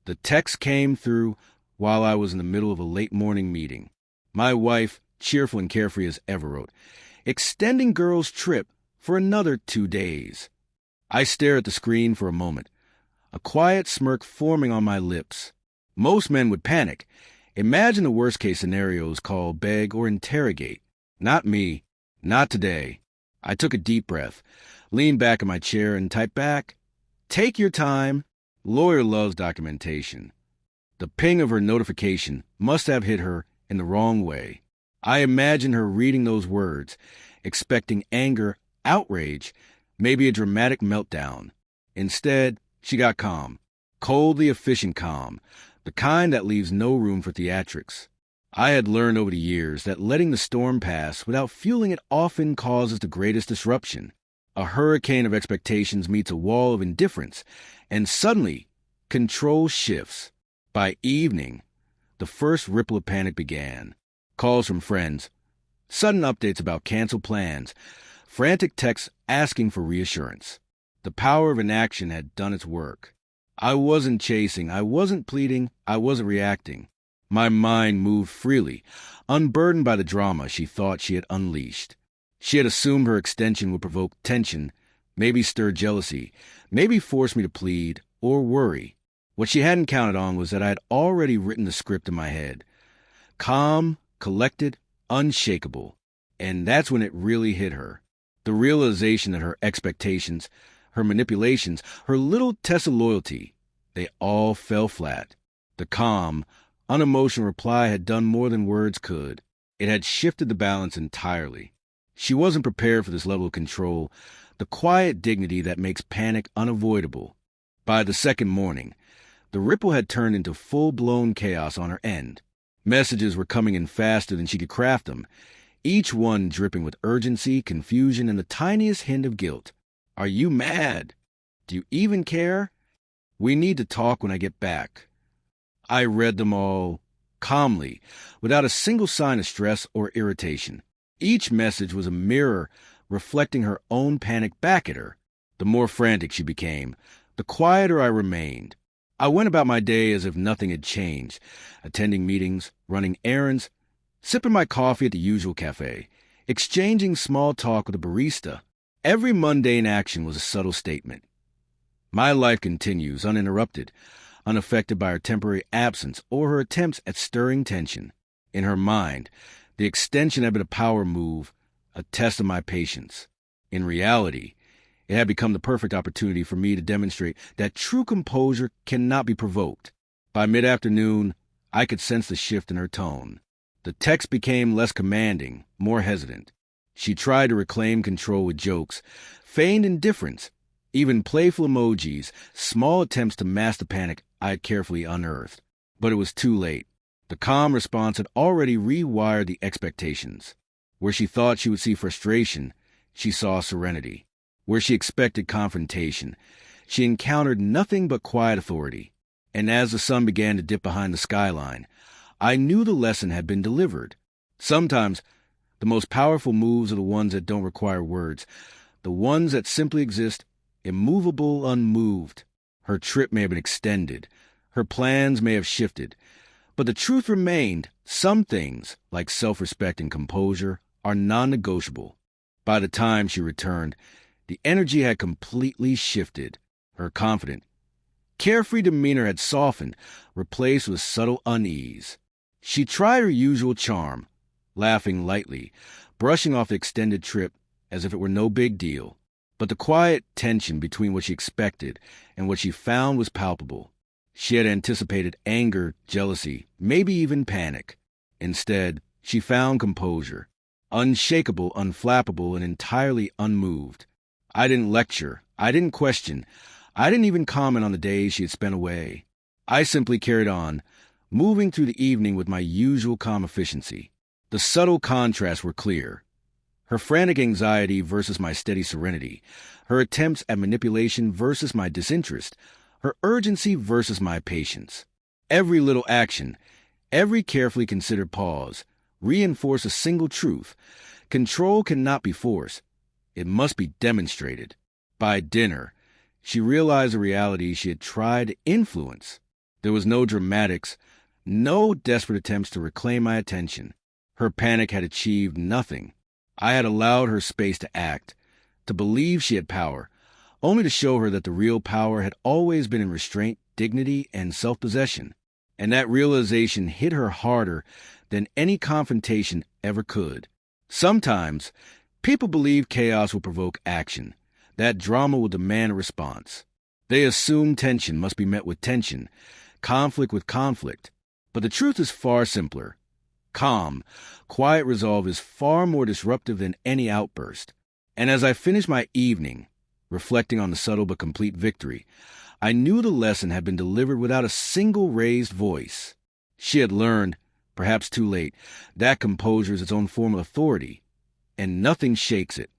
The text came through while I was in the middle of a late morning meeting. My wife, cheerful and carefree as ever, wrote, "Extending girl's trip for another 2 days." I stared at the screen for a moment, a quiet smirk forming on my lips. Most men would panic. Imagine the worst-case scenarios, call, beg, or interrogate. Not me. Not today. I took a deep breath, leaned back in my chair, and typed back, "Take your time. Lawyer loves documentation." The ping of her notification must have hit her in the wrong way. I imagined her reading those words, expecting anger, outrage, maybe a dramatic meltdown. Instead, she got calm, coldly efficient calm, the kind that leaves no room for theatrics. I had learned over the years that letting the storm pass without fueling it often causes the greatest disruption. A hurricane of expectations meets a wall of indifference, and suddenly, control shifts. By evening, the first ripple of panic began. Calls from friends, sudden updates about canceled plans, frantic texts asking for reassurance. The power of inaction had done its work. I wasn't chasing, I wasn't pleading, I wasn't reacting. My mind moved freely, unburdened by the drama she thought she had unleashed. She had assumed her extension would provoke tension, maybe stir jealousy, maybe force me to plead or worry. What she hadn't counted on was that I had already written the script in my head. Calm, collected, unshakable. And that's when it really hit her. The realization that her expectations, her manipulations, her little test of loyalty, they all fell flat. The calm, unemotional reply had done more than words could. It had shifted the balance entirely. She wasn't prepared for this level of control, the quiet dignity that makes panic unavoidable. By the second morning, the ripple had turned into full-blown chaos on her end. Messages were coming in faster than she could craft them, each one dripping with urgency, confusion, and the tiniest hint of guilt. "Are you mad? Do you even care? We need to talk when I get back." I read them all calmly, without a single sign of stress or irritation. Each message was a mirror reflecting her own panic back at her. The more frantic she became, the quieter I remained. I went about my day as if nothing had changed, attending meetings, running errands, sipping my coffee at the usual cafe, exchanging small talk with a barista. Every mundane action was a subtle statement. My life continues uninterrupted, unaffected by her temporary absence or her attempts at stirring tension. In her mind, the extension had been a power move, a test of my patience. In reality, it had become the perfect opportunity for me to demonstrate that true composure cannot be provoked. By mid-afternoon, I could sense the shift in her tone. The text became less commanding, more hesitant. She tried to reclaim control with jokes, feigned indifference, even playful emojis, small attempts to mask the panic I had carefully unearthed. But it was too late. The calm response had already rewired the expectations. Where she thought she would see frustration, she saw serenity. Where she expected confrontation, she encountered nothing but quiet authority. And as the sun began to dip behind the skyline, I knew the lesson had been delivered. Sometimes, the most powerful moves are the ones that don't require words, the ones that simply exist, immovable, unmoved. Her trip may have been extended, her plans may have shifted, but the truth remained: some things, like self-respect and composure, are non-negotiable. By the time she returned, the energy had completely shifted. Her confident, carefree demeanor had softened, replaced with subtle unease. She tried her usual charm, laughing lightly, brushing off the extended trip as if it were no big deal. But the quiet tension between what she expected and what she found was palpable. She had anticipated anger, jealousy, maybe even panic. Instead, she found composure, unshakable, unflappable, and entirely unmoved. I didn't lecture, I didn't question, I didn't even comment on the days she had spent away. I simply carried on, moving through the evening with my usual calm efficiency. The subtle contrasts were clear. Her frantic anxiety versus my steady serenity, her attempts at manipulation versus my disinterest, her urgency versus my patience. Every little action, every carefully considered pause, reinforced a single truth: control cannot be forced. It must be demonstrated. By dinner, she realized the reality she had tried to influence. There was no dramatics, no desperate attempts to reclaim my attention. Her panic had achieved nothing. I had allowed her space to act, to believe she had power, only to show her that the real power had always been in restraint, dignity, and self-possession. And that realization hit her harder than any confrontation ever could. Sometimes, people believe chaos will provoke action, that drama will demand a response. They assume tension must be met with tension, conflict with conflict. But the truth is far simpler. Calm, quiet resolve is far more disruptive than any outburst. And as I finished my evening, reflecting on the subtle but complete victory, I knew the lesson had been delivered without a single raised voice. She had learned, perhaps too late, that composure is its own form of authority, and nothing shakes it.